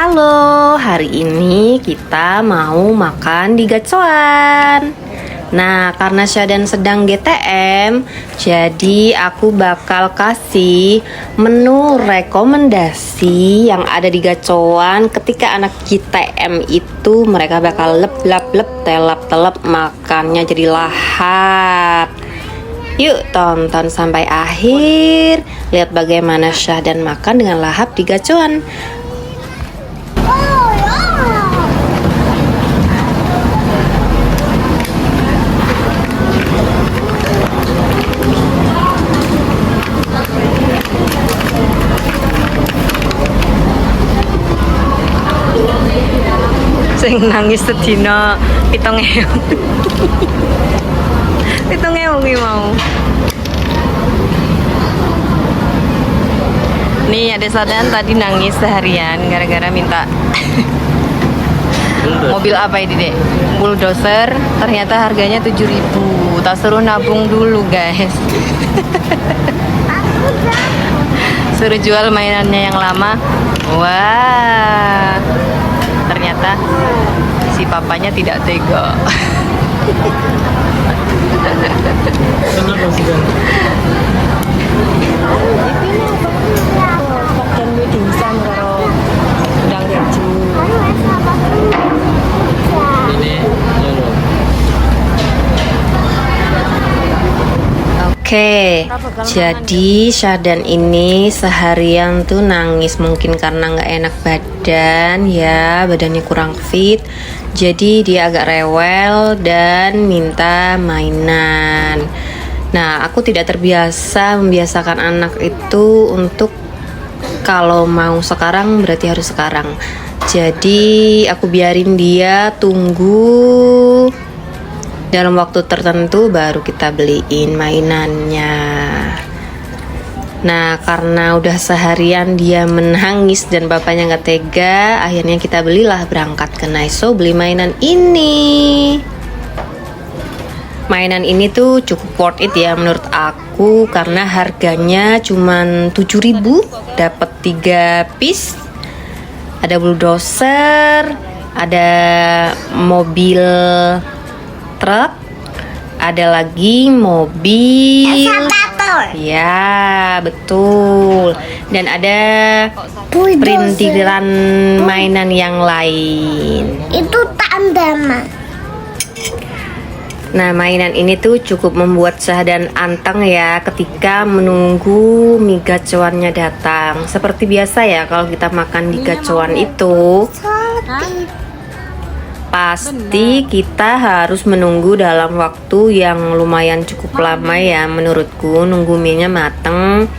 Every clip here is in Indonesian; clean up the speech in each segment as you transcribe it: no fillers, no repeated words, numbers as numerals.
Halo, hari ini kita mau makan di Gacoan. Nah, karena Syadan sedang GTM, jadi aku bakal kasih menu rekomendasi yang ada di Gacoan. Ketika anak GTM itu mereka bakal lep telap makannya jadi lahap. Yuk tonton sampai akhir. Lihat bagaimana Syadan makan dengan lahap di Gacoan. Sing nangis sedina 7.000. 7.000 ki mau. Nih ada Syadan tadi nangis seharian gara-gara minta mobil apa ini dek? Bulldozer, ternyata harganya 7.000. Tak suruh nabung dulu guys. Suruh jual mainannya yang lama. Wah, ternyata si papanya tidak tega. Oke, jadi Syadan ini seharian tuh nangis mungkin karena nggak enak badan ya, badannya kurang fit. Jadi dia agak rewel dan minta mainan. Nah, aku tidak terbiasa membiasakan anak itu untuk kalau mau sekarang berarti harus sekarang. Jadi aku biarin dia tunggu dalam waktu tertentu baru kita beliin mainannya. Nah, karena udah seharian dia menangis dan bapaknya nggak tega, akhirnya kita belilah berangkat ke Naiso beli mainan ini. Mainan ini tuh cukup worth it ya menurut aku karena harganya cuman 7.000, dapat 3 piece. Ada bulldozer, ada mobil truk, ada lagi mobil ya betul, dan ada perintilan mainan yang lain. Itu tandama. Nah, mainan ini tuh cukup membuat Syadan anteng ya ketika menunggu mie gacoannya datang. Seperti biasa ya kalau kita makan di gacoan itu pasti kita harus menunggu dalam waktu yang lumayan cukup lama ya menurutku, nunggu mie-nya mateng.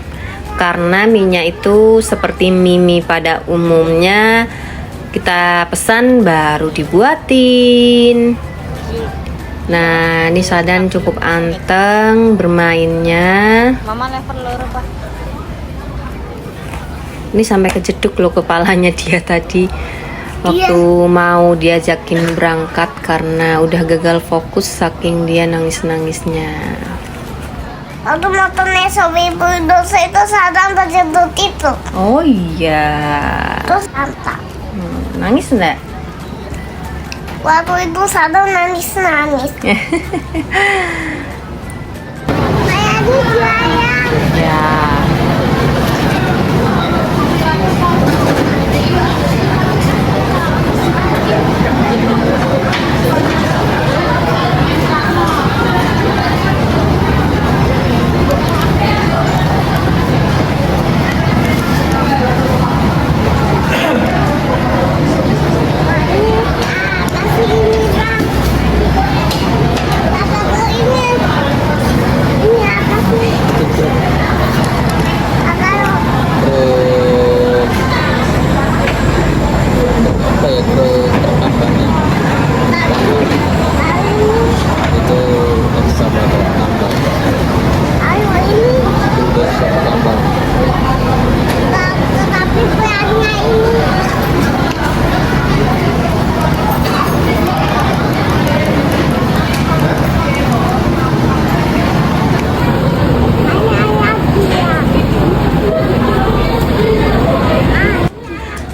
Karena mie-nya itu seperti mie pada umumnya, kita pesan baru dibuatin. Nah, ini Syadan cukup anteng bermainnya. Mama level loro, Pak. Ini sampai kejeduk loh kepalanya dia tadi waktu mau diajakin berangkat karena udah gagal fokus saking dia nangis-nangisnya. Waktu motornya sobi bulldozer itu Syadan terjebak itu. Oh iya. Terus antang. Nangis enggak? Waktu itu Syadan nangis. Kayak di jualan. Ya. Ini apa sih?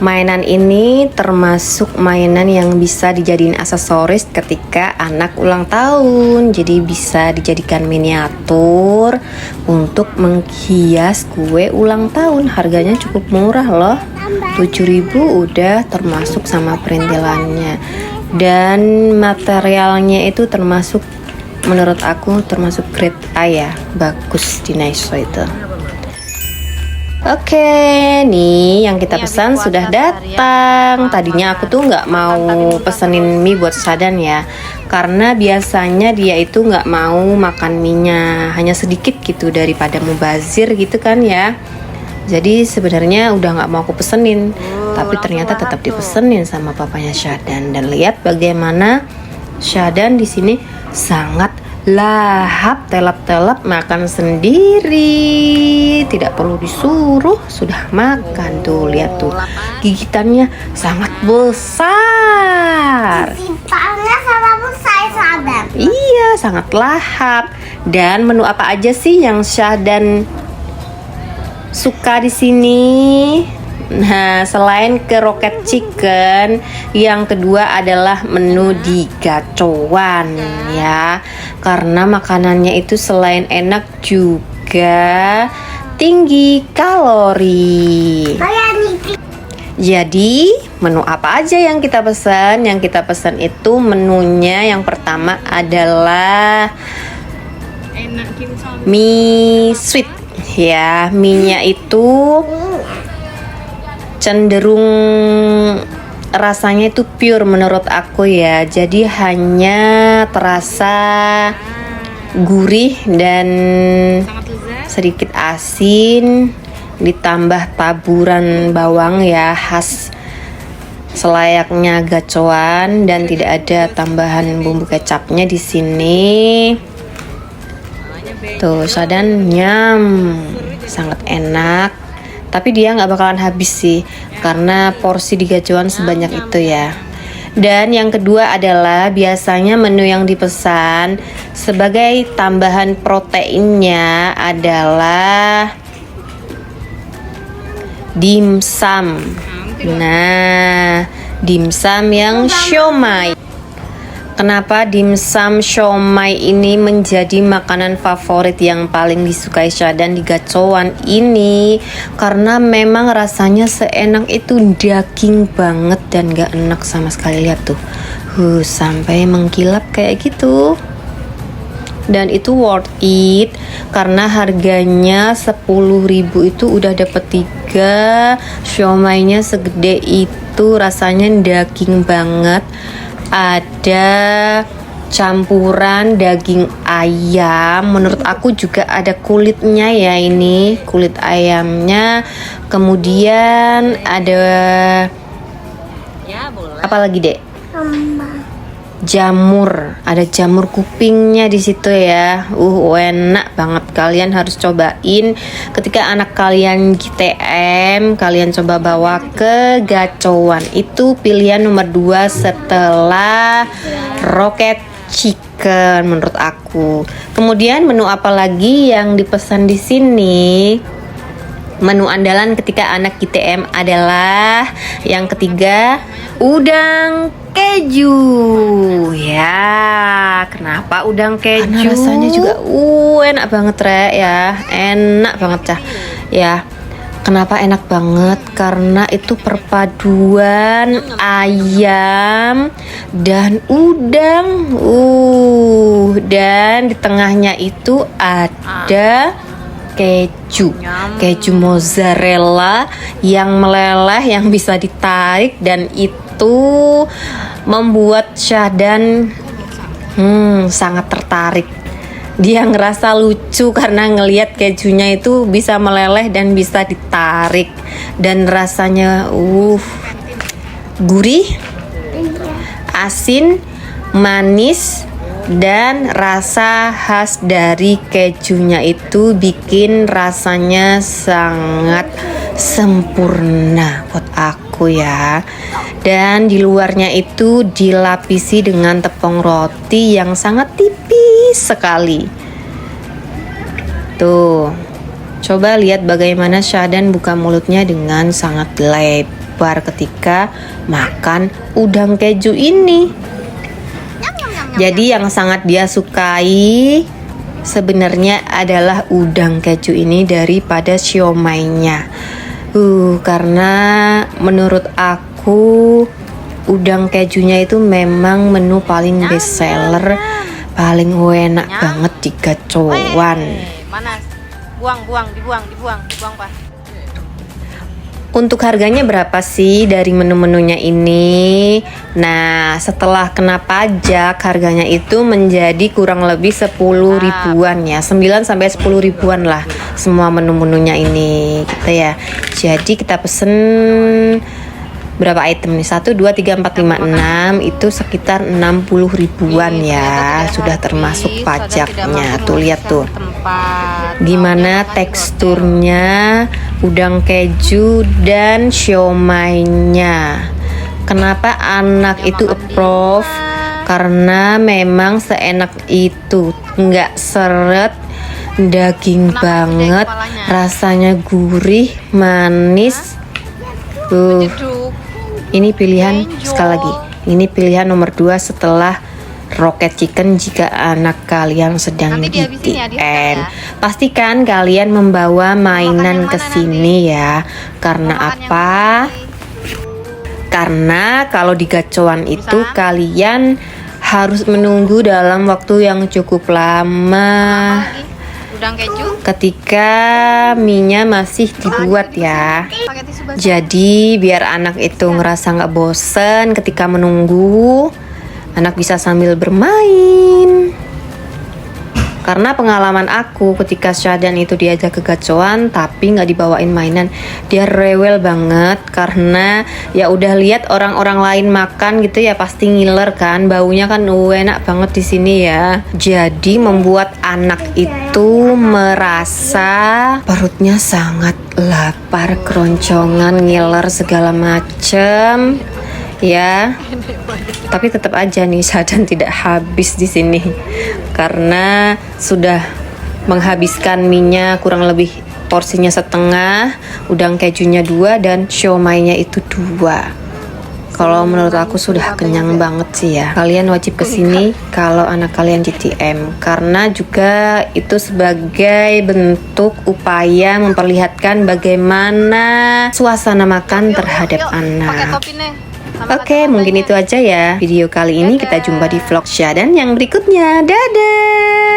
Mainan ini termasuk mainan yang bisa dijadiin aksesoris ketika anak ulang tahun. Jadi bisa dijadikan miniatur untuk menghias kue ulang tahun. Harganya cukup murah loh, 7.000 udah termasuk sama perintilannya. Dan materialnya itu termasuk, menurut aku termasuk grade A ya, bagus di Daiso itu. Oke, nih yang kita pesan sudah datang. Tadinya aku tuh nggak mau pesenin mie buat Shadan ya, karena biasanya dia itu nggak mau makan mie-nya, hanya sedikit gitu daripada mubazir gitu kan ya. Jadi sebenarnya udah nggak mau aku pesenin, tapi ternyata tetap dipesenin sama papanya Shadan. Dan lihat bagaimana Shadan di sini sangat lahap, telap-telap makan sendiri, tidak perlu disuruh, sudah makan. Tuh lihat tuh, gigitannya sangat besar. Gigitannya sama besar Shadan. Iya, sangat lahap. Dan menu apa aja sih yang Shadan suka di sini? Nah, selain ke Rocket Chicken, yang kedua adalah menu di gacoan ya. Karena makanannya itu selain enak juga tinggi kalori. Jadi, menu apa aja yang kita pesan? Yang kita pesan itu menunya yang pertama adalah mie sweet ya. Mie-nya itu cenderung rasanya itu pure menurut aku ya. Jadi hanya terasa gurih dan sedikit asin, ditambah taburan bawang ya, khas selayaknya gacoan, dan tidak ada tambahan bumbu kecapnya di sini. Tuh, Shadan nyam, sangat enak. Tapi dia nggak bakalan habis sih, karena porsi di gacoan sebanyak itu ya. Dan yang kedua adalah biasanya menu yang dipesan sebagai tambahan proteinnya adalah dimsum. Nah, dimsum yang siomay. Kenapa dimsum siomay ini menjadi makanan favorit yang paling disukai Shadan di gacoan ini? Karena memang rasanya seenak itu, daging banget dan gak enak sama sekali. Lihat tuh, sampai mengkilap kayak gitu. Dan itu worth it karena harganya 10.000 itu udah dapet 3. Siomaynya segede itu, rasanya daging banget. Ada campuran daging ayam, menurut aku juga ada kulitnya ya, ini kulit ayamnya. Kemudian ada apa lagi dek? Jamur, ada jamur kupingnya di situ ya. Enak banget, kalian harus cobain ketika anak kalian GTM. Kalian coba bawa ke gacoan, itu pilihan nomor 2 setelah Rocket Chicken menurut aku. Kemudian menu apa lagi yang dipesan di sini? Menu andalan ketika anak GTM adalah yang ketiga, udang keju ya. Kenapa udang keju? Karena rasanya juga enak banget ya, enak banget cah ya. Kenapa enak banget? Karena itu perpaduan ayam dan udang. Dan di tengahnya itu ada keju mozzarella yang meleleh, yang bisa ditarik, dan itu membuat Shadan sangat tertarik. Dia ngerasa lucu karena ngelihat kejunya itu bisa meleleh dan bisa ditarik, dan rasanya gurih, asin, manis, dan rasa khas dari kejunya itu bikin rasanya sangat sempurna buat aku ya. Dan di luarnya itu dilapisi dengan tepung roti yang sangat tipis sekali. Tuh, coba lihat bagaimana Shadan buka mulutnya dengan sangat lebar. lapar ketika makan udang keju ini. Jadi yang sangat dia sukai sebenarnya adalah udang keju ini daripada siomainya. Karena menurut aku udang kejunya itu memang menu paling best seller, paling enak banget di gacoan. Mana? Dibuang, Pak. Untuk harganya berapa sih dari menu-menunya ini? Nah, setelah kena pajak harganya itu menjadi kurang lebih 10 ribuan ya, 9 sampai 10 ribuan lah semua menu-menunya ini gitu ya. Jadi kita pesen berapa item nih? 1, 2, 3, 4, 5, 6 itu sekitar 60 ribuan ya, sudah termasuk pajaknya. Tuh lihat tuh gimana teksturnya udang keju dan siomainya. Kenapa anak itu approve? Karena memang seenak itu, nggak seret, daging banget, rasanya gurih, manis. Ini pilihan sekali lagi. Ini pilihan nomor 2 setelah Rocket Chicken jika anak kalian sedang di DTM. Pastikan kalian membawa mainan ke sini ya. Karena apa? Karena kalau di gacoan itu kalian harus menunggu dalam waktu yang cukup lama. Udang keju Ketika mie-nya masih dibuat ya. Jadi biar anak itu ngerasa nggak bosen ketika menunggu, anak bisa sambil bermain. Karena pengalaman aku ketika Syadan itu diajak ke gacoan tapi nggak dibawain mainan, dia rewel banget karena ya udah lihat orang-orang lain makan gitu ya pasti ngiler kan, baunya kan enak banget di sini ya. Jadi membuat anak itu merasa perutnya sangat lapar, keroncongan, ngiler segala macem ya. Tapi tetap aja nih Syadan tidak habis di sini karena sudah menghabiskan mie-nya kurang lebih porsinya setengah, udang kejunya 2 dan siomainya itu 2. Kalau menurut aku sudah kenyang banget sih ya. Kalian wajib kesini kalau anak kalian GTM karena juga itu sebagai bentuk upaya memperlihatkan bagaimana suasana makan terhadap anak. Oke, mungkin itu aja ya video kali ini. Kita jumpa di vlog Syadan yang berikutnya. Dadah.